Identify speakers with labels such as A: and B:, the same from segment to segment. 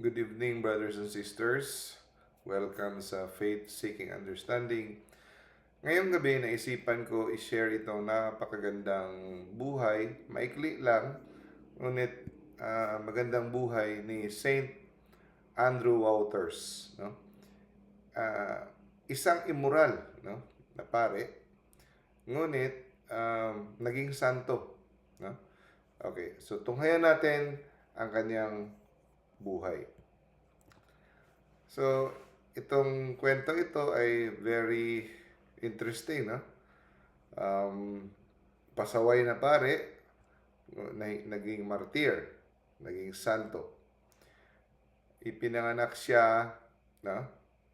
A: Good evening, brothers and sisters. Welcome sa Faith Seeking Understanding. Ngayong gabi, naisipan ko i-share itong napakagandang buhay. Maikli lang, ngunit magandang buhay ni Saint Andrew Wouters. No? Isang immoral, no? Na pare, ngunit naging santo. No? Okay, so tunghayan natin ang kanyang buhay. So, itong kwento ito ay very interesting, no? Pasaway na pare, naging martir, naging santo. Ipinanganak siya, no?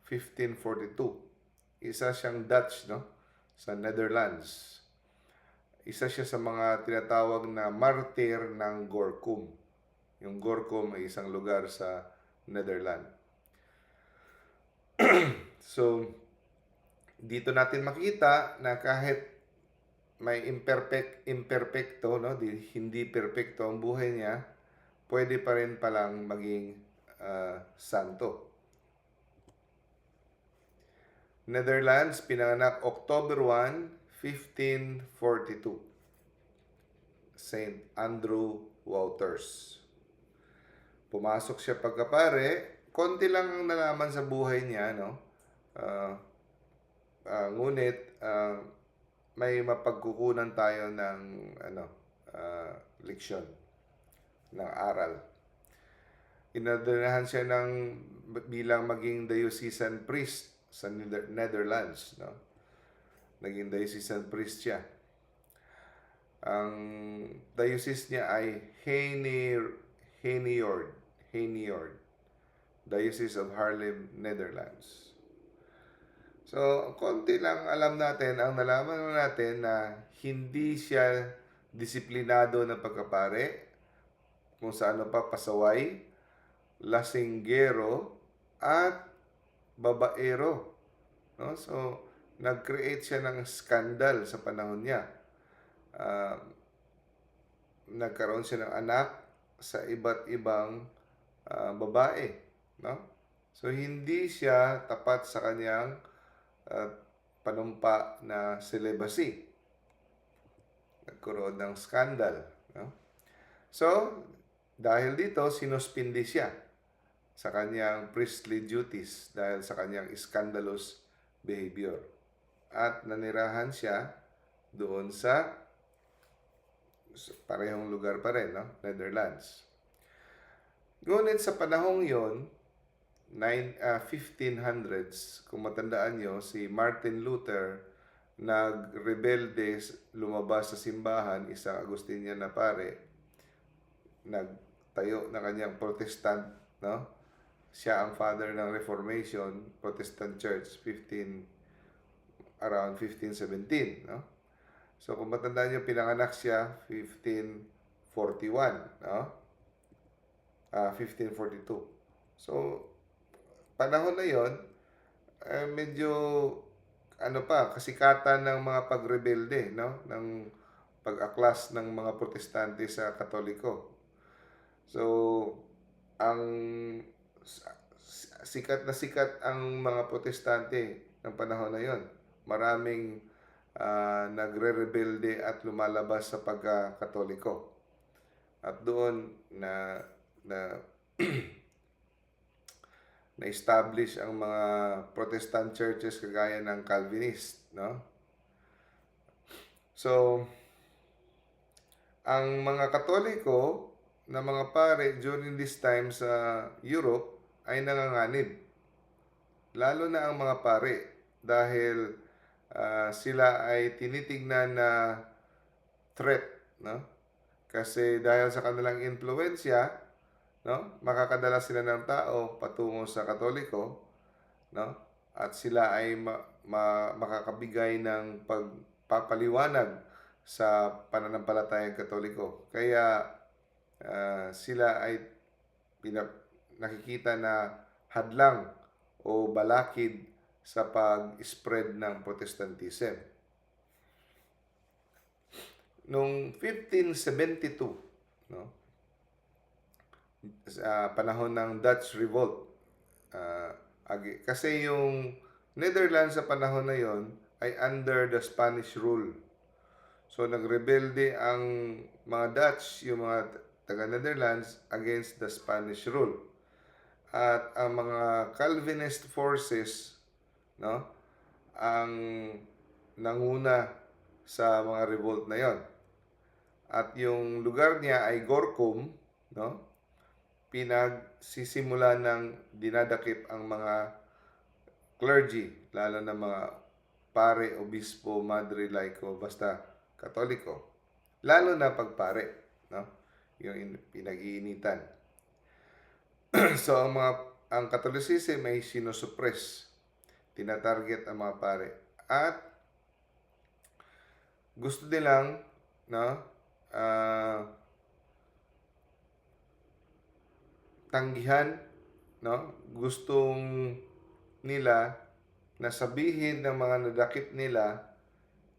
A: 1542. Isa siyang Dutch, no? Sa Netherlands. Isa siya sa mga tinatawag na martir ng Gorkum. Yung Gorkum ay isang lugar sa Netherlands. So, dito natin makita na kahit may imperfecto, no, hindi perfecto ang buhay niya, pwede pa rin palang maging santo. Netherlands, pinanganak October 1, 1542. Saint Andrew Wouters. Pumasok siya pagkapare, konti lang ang nalaman sa buhay niya, no? Ngunit may mapagkukunan tayo ng leksyon, ng aral. Inordinahan siya bilang maging diocesan priest sa Netherlands, no? Naging diocesan priest siya. Ang diocese niya ay Heiniord, Diocese of Haarlem, Netherlands. So, konti lang alam natin, ang nalaman natin na hindi siya disiplinado na pagkapare, kung saan pa pasaway, lasinggero, at babaero. No? So, nag-create siya ng skandal sa panahon niya. Nagkaroon siya ng anak sa iba't ibang babae. No? So, hindi siya tapat sa kanyang panumpa na celibacy. Nagkaroon ng skandal. No? So, dahil dito, sinuspindi siya sa kanyang priestly duties dahil sa kanyang scandalous behavior. At nanirahan siya doon sa parehong lugar pa rin, no? Netherlands. Ngunit sa panahong yon, 1500s, kung matandaan nyo, si Martin Luther nagrebelde, lumabas sa simbahan, isang Agustinian na pare, nagtayo na kanyang Protestant, no? Siya ang father ng Reformation, Protestant Church, around 1517, no? So kung matandaan nyo, pinanganak siya 1541, no? 1542. So, panahon na yon, medyo kasikatan ng mga pagrebelde, no? Ng pag-aklas ng mga protestante sa Katoliko. So, ang sikat ang mga protestante ng panahon na yon. Maraming nagre-rebelde at lumalabas sa pagka-Katoliko. At doon na na-establish ang mga Protestant churches kagaya ng Calvinist, no? So, ang mga Katoliko na mga pare during this time sa Europe ay nanganganib. Lalo na ang mga pare dahil sila ay tinitingnan na threat, no? Kasi dahil sa kanilang impluwensya, no, makakadala sila ng tao patungo sa Katoliko, no? At sila ay makakabigay ng pagpapaliwanag sa pananampalatayang Katoliko. Kaya sila ay nakikita na hadlang o balakid sa pag-spread ng Protestantism. Noong 1572, no, sa panahon ng Dutch Revolt. Ah, kasi yung Netherlands sa panahon na yon ay under the Spanish rule. So nagrebelde ang mga Dutch, yung mga taga-Netherlands against the Spanish rule. At ang mga Calvinist forces, no, ang nanguna sa mga revolt na yon. At yung lugar niya ay Gorkum, no? Pinagsisimula ng dinadakip ang mga clergy, lalo na mga pare, obispo, madre, laiko, basta katoliko. Lalo na pagpare, no? Yung pinag-iinitan. So ang Catholicism ay sinusuppress, tinatarget ang mga pare. At gusto nilang, no, tanggihan, no? Gustong nila na sabihin ng mga nadakip nila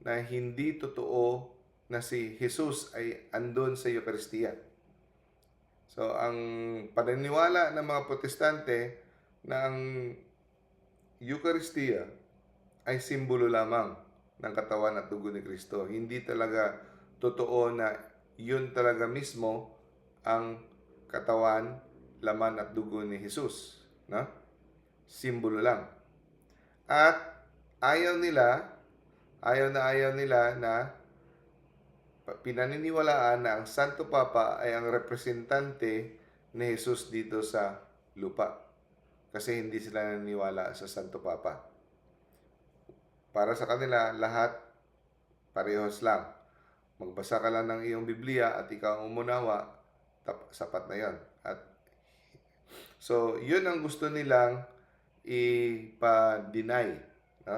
A: na hindi totoo na si Jesus ay andon sa Eucharistia. So, ang paniniwala ng mga Protestante na ang Eucharistia ay simbolo lamang ng katawan at dugo ni Kristo. Hindi talaga totoo na yun talaga mismo ang katawan, laman at dugo ni Jesus. No? Simbolo lang. At ayaw nila na pinaniniwalaan na ang Santo Papa ay ang representante ni Jesus dito sa lupa. Kasi hindi sila naniniwala sa Santo Papa. Para sa kanila, lahat parehos lang. Magbasa ka lang ng iyong Biblia at ikaw ang umunawa, sapat na yon. At so, yun ang gusto nilang ipa-deny. No?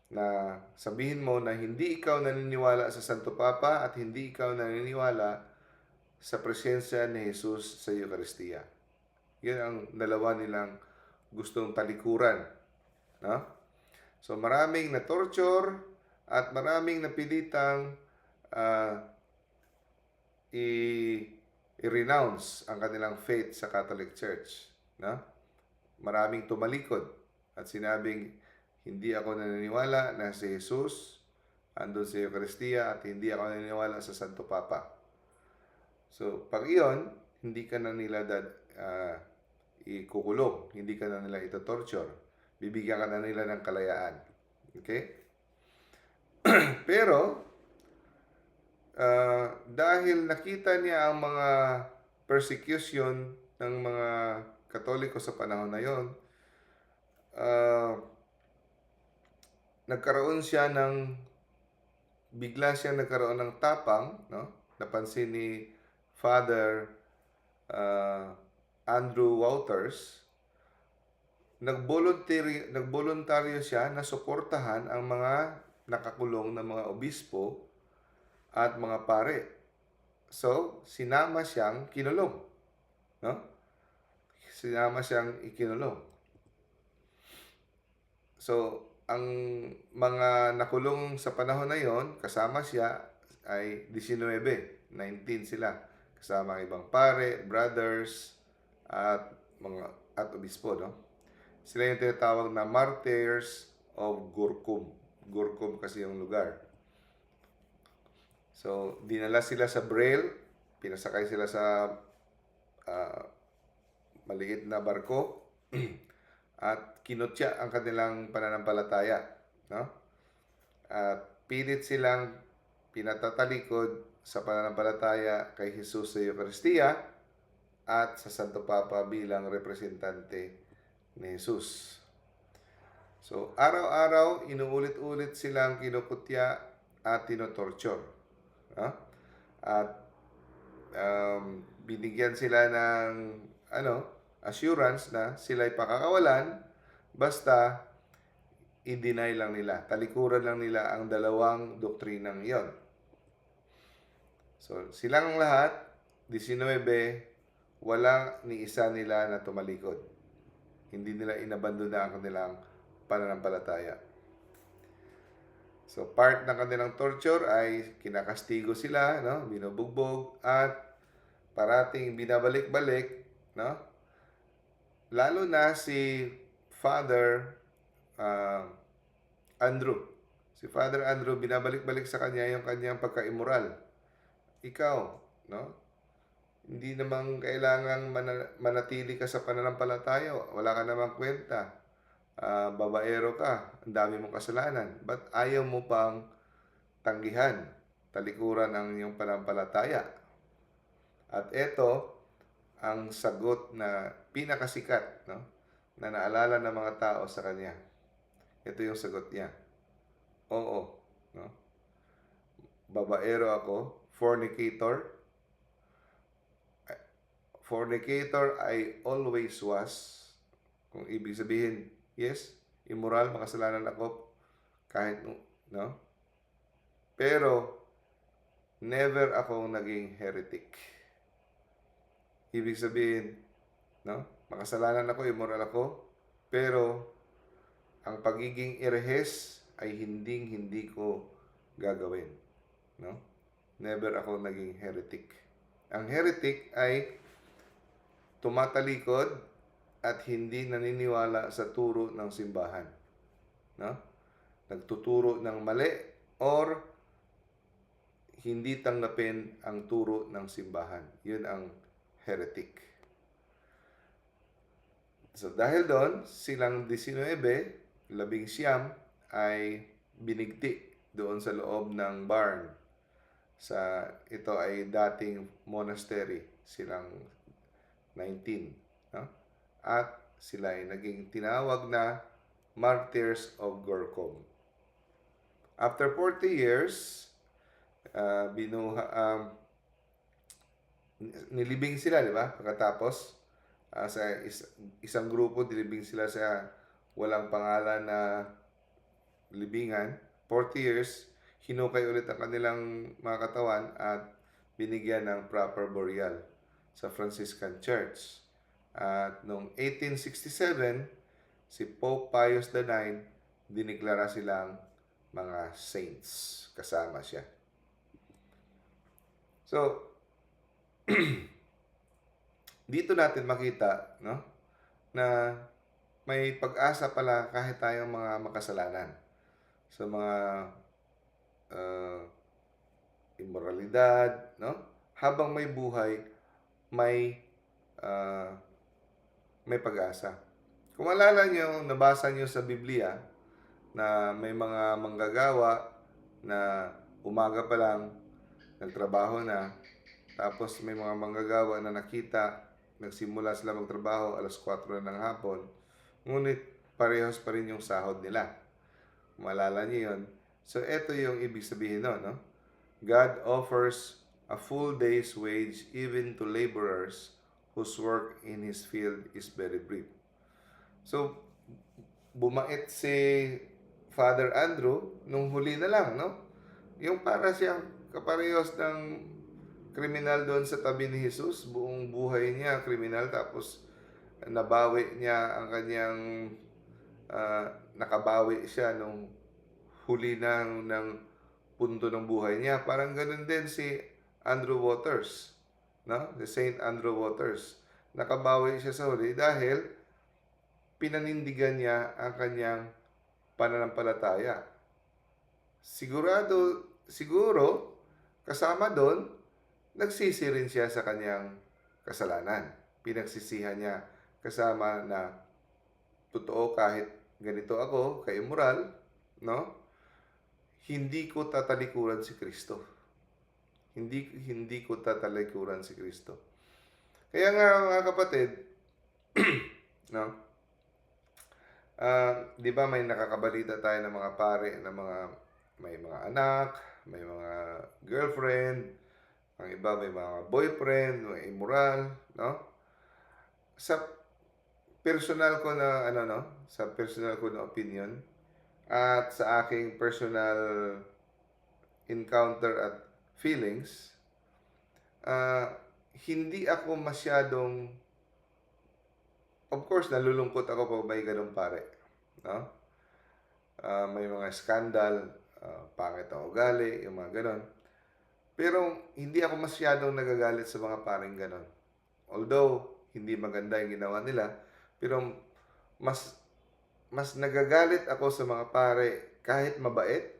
A: Na sabihin mo na hindi ikaw naniniwala sa Santo Papa at hindi ikaw naniniwala sa presensya ni Jesus sa Eucharistia. Yan ang dalawa nilang gustong talikuran. No? So maraming na-torture at maraming napilitang i-renounce ang kanilang faith sa Catholic Church. No? Maraming tumalikod at sinabing, hindi ako naniniwala na si Jesus andun sa Eucharistia at hindi ako naniniwala sa Santo Papa. So, pag iyon, hindi ka na nila ikukulong, hindi ka na nila ito-torture. Bibigyan ka na nila ng kalayaan. Okay? Pero, dahil nakita niya ang mga persecution ng mga Katoliko sa panahon na yon, bigla siyang nagkaroon ng tapang, no? Napansin ni Father Andrew Wouters, nagboluntaryo siya na suportahan ang mga nakakulong na mga obispo at mga pare. So, sinama siyang kinulong. No? Sinama siyang ikinulong. So, ang mga nakulong sa panahon na yon, kasama siya ay 19 sila. Kasama ang ibang pare, brothers, at obispo, no? Sila yung tinatawag na Martyrs of Gorkum. Gorkum kasi yung lugar. So, dinala sila sa Braille, pinasakay sila sa maliit na barko, at kinutya ang kanilang pananampalataya. No? At pilit silang pinatatalikod sa pananampalataya kay Jesus sa Eucharistia at sa Santo Papa bilang representante ni Jesus. So, araw-araw, inuulit-ulit silang kinukutya at tinotorture. No? At binigyan sila ng assurance na sila'y pakakawalan basta i-deny lang nila. Talikuran lang nila ang dalawang doktrinang iyon. So, silang lahat, 19, wala ni isa nila na tumalikod. Hindi nila inabandona ang kanilang pananampalataya. So, part ng kanilang torture ay kinakastigo sila, no? Binubugbog at parating binabalik-balik, no? Lalo na si Father ah, Andrew. Si Father Andrew, binabalik-balik sa kanya yung kanyang pagka-immoral. Ikaw, no? Hindi naman kailangang manatili ka sa pananampalataya. Wala ka namang kwenta. Babaero ka. Ang dami mong kasalanan. Ba't ayaw mo pang tanggihan, talikuran ang iyong pananampalataya? At ito ang sagot na pinakasikat, no? Na naalala ng mga tao sa kanya. Ito yung sagot niya. Oo, no? Babaero ako, fornicator. Fornicator I always was. Kung ibig sabihin, yes, immoral, makasalanan ako kahit, no? Pero never akong naging heretic. Ibig sabihin, no? Makasalanan ako, immoral ako, pero ang pagiging irehes ay hindi ko gagawin, no? Never ako naging heretic. Ang heretic ay tumatalikod at hindi naniniwala sa turo ng simbahan, no? Nagtuturo ng mali or hindi tanggapin ang turo ng simbahan. Yun ang heretic. So dahil doon, silang 19, 19 ay binigti doon sa loob ng barn. Ito ay dating monastery, silang 19, no? At sila ay naging tinawag na Martyrs of Gorkog. After 40 years, nilibing sila, di ba? Pagkatapos, sa isang grupo, nilibing sila sa walang pangalan na libingan. 40 years, hinukay ulit ang kanilang mga katawan at binigyan ng proper burial sa Franciscan Church. At noong 1867, si Pope Pius IX, diniklara silang mga saints. Kasama siya. So, dito natin makita, no, na may pag-asa pala kahit tayong mga makasalanan sa mga immoralidad, no? Habang may buhay, may pag-asa. Kung alala nyo, nabasa nyo sa Biblia na may mga manggagawa na umaga pa lang nagtrabaho na, tapos may mga manggagawa na nakita, nagsimula sila magtrabaho alas 4 na ng hapon, ngunit parehas pa rin yung sahod nila. Malala niyo yun. So, ito yung ibig sabihin no? God offers a full day's wage even to laborers whose work in His field is very brief. So, bumait si Father Andrew nung huli na lang, no? Yung para siyang kaparehas ng kriminal doon sa tabi ni Jesus. Buong buhay niya kriminal, tapos nabawi niya ang kanyang nakabawi siya nung huli na ng punto ng buhay niya. Parang ganun din si Andrew Waters, no? Si Saint Andrew Waters. Nakabawi siya sa huli dahil pinanindigan niya ang kanyang pananampalataya. Siguro, kasama doon, nagsisi rin siya sa kanyang kasalanan. Pinagsisihan niya kasama na totoo, kahit ganito ako, ka-immoral, no? Hindi ko tatalikuran si Kristo. Hindi ko tatalikuran si Kristo. Kaya nga mga kapatid, no? Di ba may nakakabalita tayo ng mga pare na may mga anak, may mga girlfriend, ang iba may mga boyfriend, may immoral, no? Sa personal ko na sa personal ko na opinion at sa aking personal encounter at feelings, hindi ako masyadong, of course, nalulungkot ako pag may ganun pare, no? May mga scandal, pangit ang ugali, yung mga ganun. Pero hindi ako masyadong nagagalit sa mga paring gano'n. Although hindi maganda yung ginawa nila, pero mas mas nagagalit ako sa mga pare kahit mabait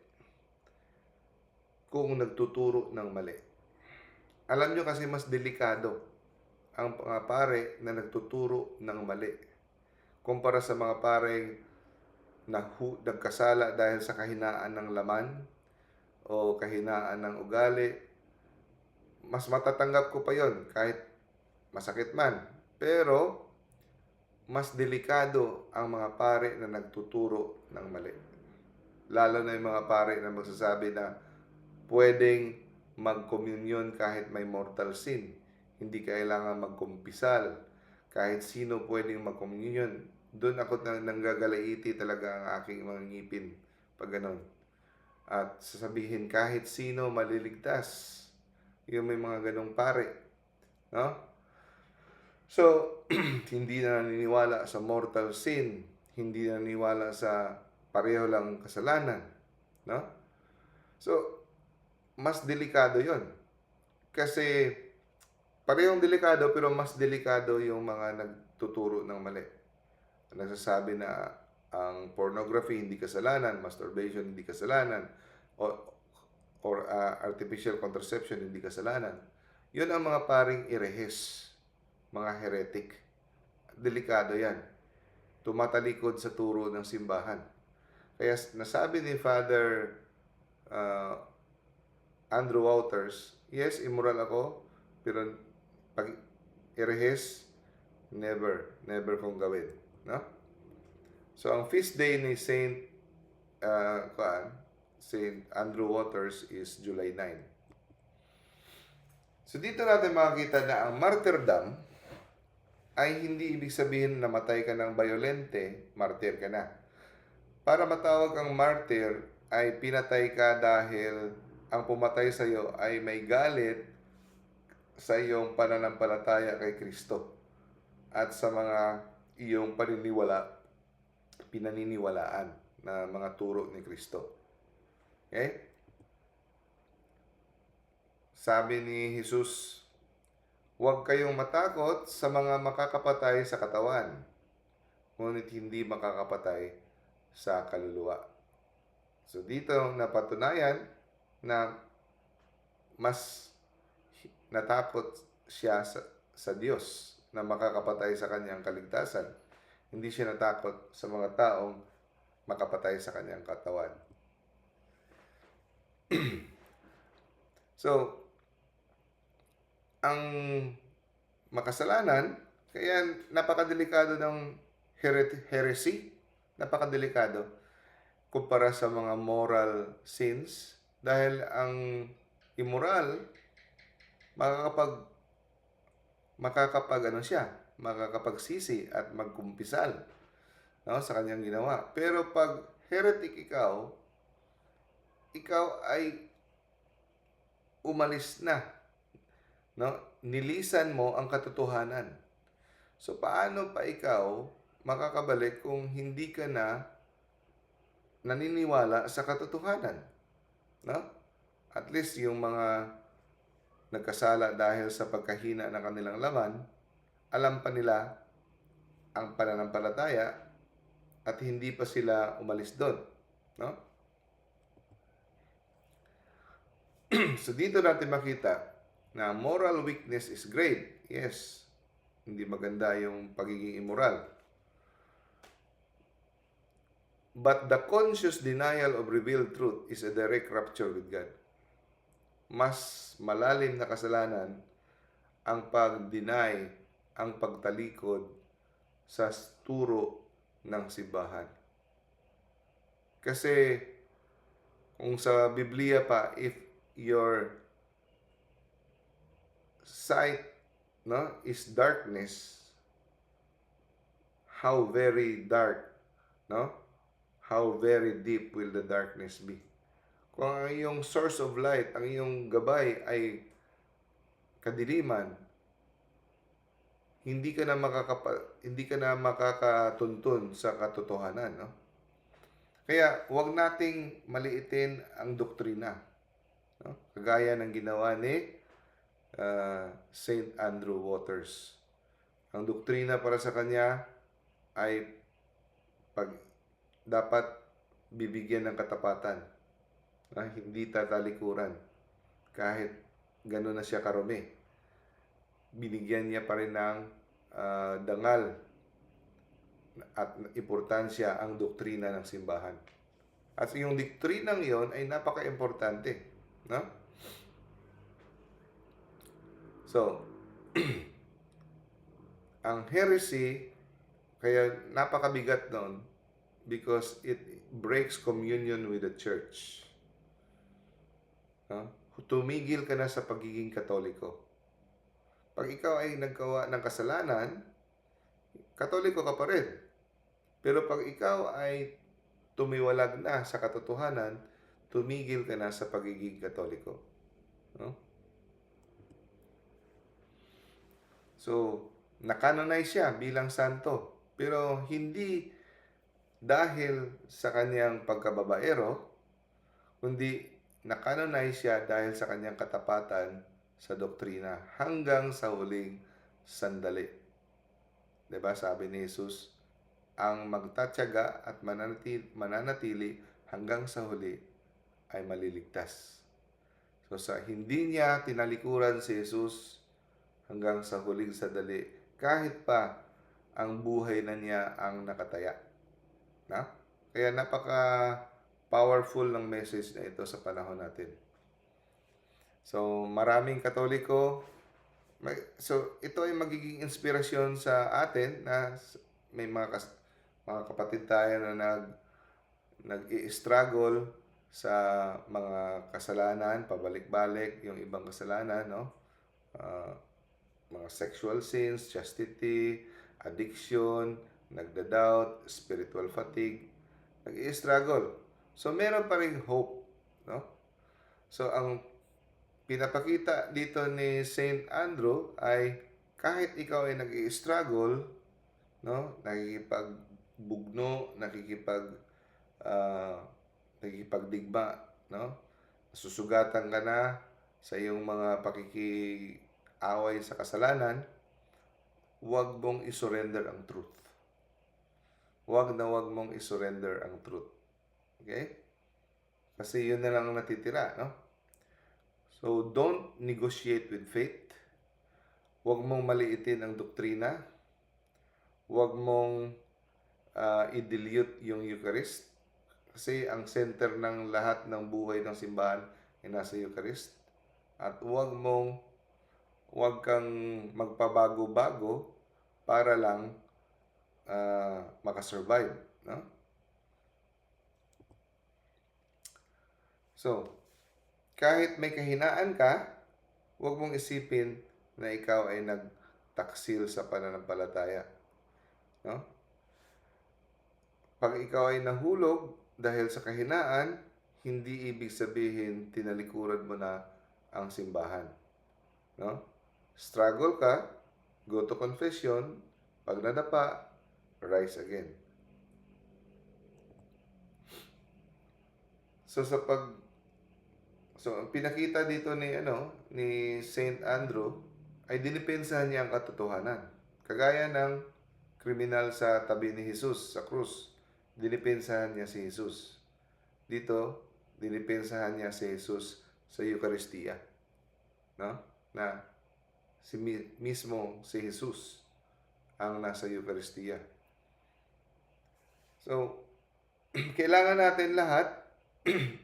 A: kung nagtuturo ng mali. Alam nyo kasi mas delikado ang mga pare na nagtuturo ng mali kumpara sa mga pareng nagkasala dahil sa kahinaan ng laman o kahinaan ng ugali. Mas matatanggap ko pa yon kahit masakit man. Pero mas delikado ang mga pare na nagtuturo ng mali. Lalo na yung mga pare na magsasabi na pwedeng magkomunyon kahit may mortal sin. Hindi kailangan magkumpisal. Kahit sino pwedeng magkomunyon. Doon ako nanggagalaiti talaga ang aking mga ngipin pag ganun. At sasabihin kahit sino maliligtas. Yung may mga ganong pare. No? So, hindi na naniniwala sa mortal sin. Hindi na naniniwala sa pareho lang kasalanan. No? So, mas delikado yon. Kasi parehong delikado pero mas delikado yung mga nagtuturo ng mali. Nagsasabi na ang pornography hindi kasalanan, masturbation hindi kasalanan, or artificial contraception hindi kasalanan. Yun ang mga paring irehes, mga heretic. Delikado yan. Tumatalikod sa turo ng simbahan. Kaya nasabi ni Father Andrew Wouters, yes, immoral ako, pero pag irehes, never kong gawin. No? So, ang feast day ni Saint Andrew Wouters is July 9. So, dito natin makikita na ang martyrdom ay hindi ibig sabihin na namatay ka ng bayolente, martyr ka na. Para matawag ang martyr ay pinatay ka dahil ang pumatay sa iyo ay may galit sa iyong pananampalataya kay Kristo at sa mga iyong pinaniniwalaan na mga turo ni Kristo. Okay? Sabi ni Jesus, huwag kayong matakot sa mga makakapatay sa katawan, ngunit hindi makakapatay sa kaluluwa. So dito napatunayan na mas natakot siya sa Diyos na makakapatay sa kanyang kaligtasan. Hindi siya natakot sa mga taong makapatay sa kanyang katawan. So, ang makasalanan, kaya napakadelikado ng heresy, napakadelikado kumpara sa mga moral sins dahil ang immoral makakapagsisi at magkumpisal, no, sa kanyang ginawa. Pero pag heretic ikaw ay umalis na, no? Nilisan mo ang katotohanan. So paano pa ikaw makakabalik kung hindi ka na naniniwala sa katotohanan? No? At least yung mga nagkasala dahil sa pagkahina ng kanilang laman, alam pa nila ang pananampalataya at hindi pa sila umalis doon. No? So dito natin makita na moral weakness is grave. Yes, hindi maganda yung pagiging immoral. But the conscious denial of revealed truth is a direct rupture with God. Mas malalim na kasalanan ang pag-deny, ang pagtalikod sa turo ng simbahan. Kasi kung sa Biblia pa, if your sight, no, is darkness, how very dark, no? How very deep will the darkness be? Kung ang iyong source of light, ang iyong gabay ay kadiliman, hindi ka na makakatuntun sa katotohanan, no? Kaya huwag nating maliitin ang doktrina. no? Kagaya ng ginawa ni Saint Andrew Waters. Ang doktrina para sa kanya ay pag dapat bibigyan ng katapatan, hindi tatalikuran. Kahit gano'n na siya karumi, binigyan niya pa rin ng dangal at importansya ang doktrina ng simbahan. At yung doktrinang iyon ay napaka-importante, no? So, ang heresy, kaya napakabigat noon because it breaks communion with the church. No? Tumigil ka na sa pagiging Katoliko. Pag ikaw ay naggawa ng kasalanan, Katoliko ka pa rin. Pero pag ikaw ay tumiwalag na sa katotohanan, tumigil ka na sa pagiging Katoliko. No? So, nakanonize siya bilang santo. Pero hindi dahil sa kanyang pagkababaero, kundi nakanonize siya dahil sa kanyang katapatan sa doktrina hanggang sa huling sandali. Diba? Sabi ni Jesus, ang magtatyaga at mananatili hanggang sa huli ay maliligtas. So sa hindi niya tinalikuran si Jesus hanggang sa huling sandali, kahit pa ang buhay na niya ang nakataya. Na? Kaya napaka-powerful ng message na ito sa panahon natin. So maraming Katoliko, so ito ay magiging inspirasyon sa atin na may mga kapatid tayo na nag-i-struggle sa mga kasalanan, pabalik-balik yung ibang kasalanan, no? Mga sexual sins, chastity, addiction, nagda-doubt, spiritual fatigue, nag-i-struggle. So meron pa ring hope, no? So ang pinapakita dito ni Saint Andrew ay kahit ikaw ay nag-i-struggle, no, nakikipagbugno, nakikipagdigma, no, susugatan ka na sa iyong mga pakikiaway sa kasalanan, huwag mong isurrender ang truth. Huwag mong isurrender ang truth. Okay? Kasi yun na lang ang natitira, no? So, don't negotiate with faith. Huwag mong maliitin ang doktrina. Huwag mong i-dilute yung Eucharist. Kasi ang center ng lahat ng buhay ng simbahan ay nasa Eucharist. At huwag kang magpabago-bago para lang makasurvive. No? So, kahit may kahinaan ka, huwag mong isipin na ikaw ay nagtaksil sa pananampalataya. No? Pag ikaw ay nahulog dahil sa kahinaan, hindi ibig sabihin tinalikuran mo na ang simbahan. No? Struggle ka, go to confession, pag nadapa, rise again. So ang pinakita dito ni Saint Andrew ay dinipensahan niya ang katotohanan. Kagaya ng kriminal sa tabi ni Jesus sa krus, dinipensahan niya si Jesus. Dito, dinipensahan niya si Jesus sa Eucharistia. No? Na mismo si Jesus ang nasa Eucharistia. So, kailangan natin lahat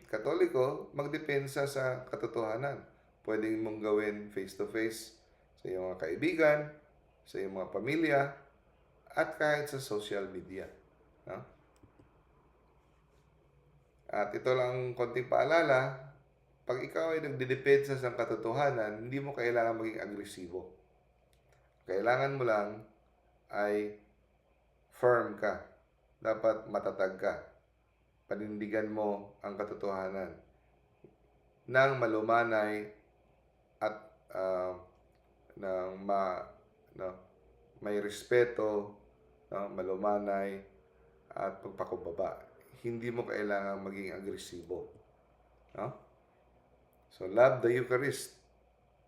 A: Katoliko, magdepensa sa katotohanan. Pwede mong gawin face-to-face sa iyong mga kaibigan, sa iyong mga pamilya, at kahit sa social media. No? At ito lang konting paalala, pag ikaw ay nagdedepensa sa katotohanan, hindi mo kailangan maging agresibo. Kailangan mo lang ay firm ka. Dapat matatag ka. Panindigan mo ang katotohanan nang malumanay at may respeto, malumanay at pagpakumbaba. Hindi mo kailangan maging agresibo. No? So, love the Eucharist.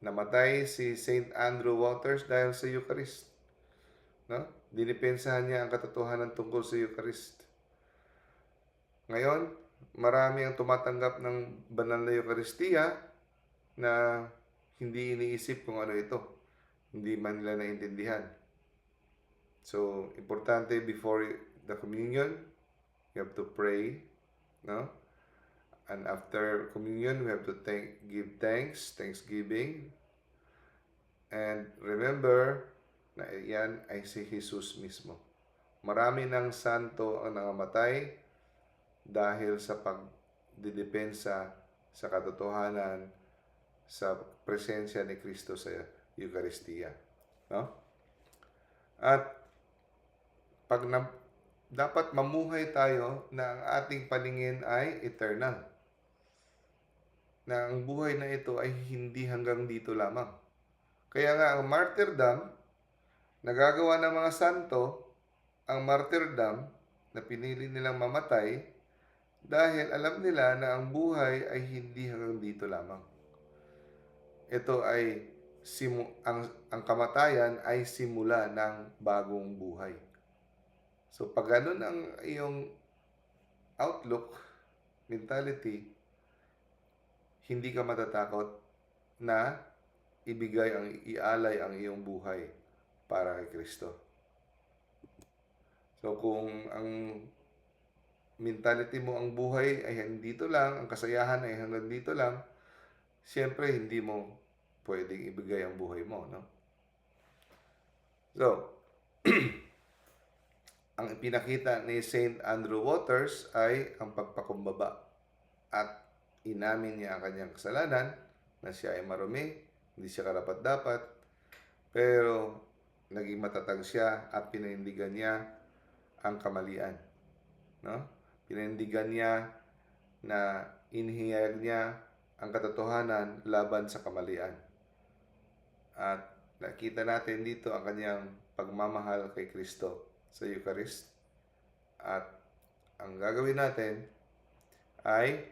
A: Namatay si Saint Andrew Waters dahil sa Eucharist. No? Dinipensahan niya ang katotohanan tungkol sa Eucharist. Ngayon, marami ang tumatanggap ng banal na Eucharistia na hindi iniisip kung ano ito. Hindi man nila naintindihan. So, importante before the communion, you have to pray, no? And after communion, we have to give thanksgiving. And remember na yan ay si Jesus mismo. Marami ng santo ang nangamatay dahil sa pagdidepensa sa katotohanan sa presensya ni Kristo sa Eucharistia. No? At dapat mamuhay tayo na ang ating paningin ay eternal. Na ang buhay na ito ay hindi hanggang dito lamang. Kaya nga ang martyrdom, nagagawa ng mga santo, ang martyrdom na pinili nilang mamatay dahil alam nila na ang buhay ay hindi hanggang dito lamang. Ito ay ang kamatayan ay simula ng bagong buhay. So pag ganun ang iyong outlook, mentality, hindi ka matatakot na ialay ang iyong buhay para kay Kristo. So kung ang mentality mo, ang buhay ay dito lang, ang kasayahan ay hanggang dito lang, siyempre hindi mo pwedeng ibigay ang buhay mo, no? So, ang ipinakita ni Saint Andrew Waters ay ang pagpakumbaba at inamin niya ang kanyang kasalanan na siya ay marumi, hindi siya karapat-dapat, pero naging matatag siya at pinanindigan niya ang kamalian. No? Pinanindigan niya na inihayag niya ang katotohanan laban sa kamalian. At nakita natin dito ang kanyang pagmamahal kay Kristo sa Eucharist. At ang gagawin natin ay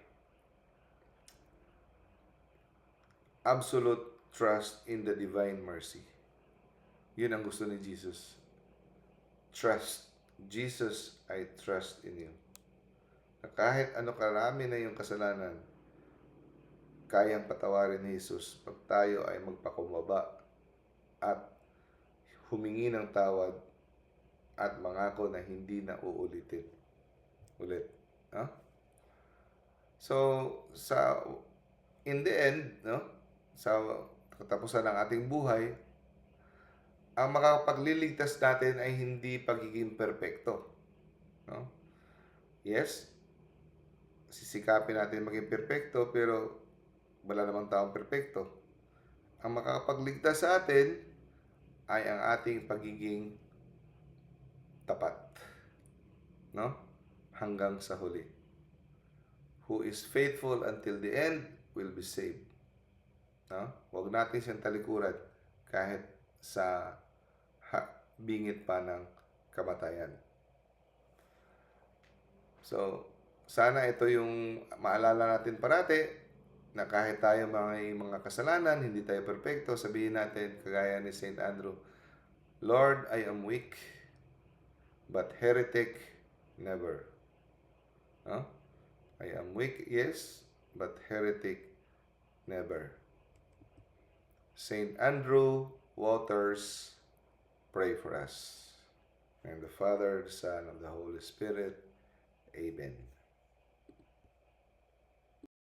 A: absolute trust in the divine mercy. Yun ang gusto ni Jesus. Trust. Jesus, I trust in you. Na kahit ano karami na yung kasalanan, kayang patawarin ni Jesus pag tayo ay magpakumbaba at humingi ng tawad at mangako na hindi na uulitin ulit. No? So, in the end, no? Sa katapusan ng ating buhay, ang makapagliligtas natin ay hindi pagiging perpekto. No? Yes, sisikapin natin maging perpekto, pero wala namang taong perpekto. Ang makakapagligtas sa atin ay ang ating pagiging tapat. No? Hanggang sa huli. Who is faithful until the end will be saved. No? Huwag natin siyang talikuran kahit sa bingit pa ng kamatayan. So, sana ito yung maalala natin parati na kahit tayo may mga kasalanan, hindi tayo perfecto, sabihin natin kagaya ni Saint Andrew, Lord, I am weak, but heretic never. No? I am weak, yes, but heretic never. Saint Andrew Waters, pray for us. And the Father, the Son, and the Holy Spirit. Amen.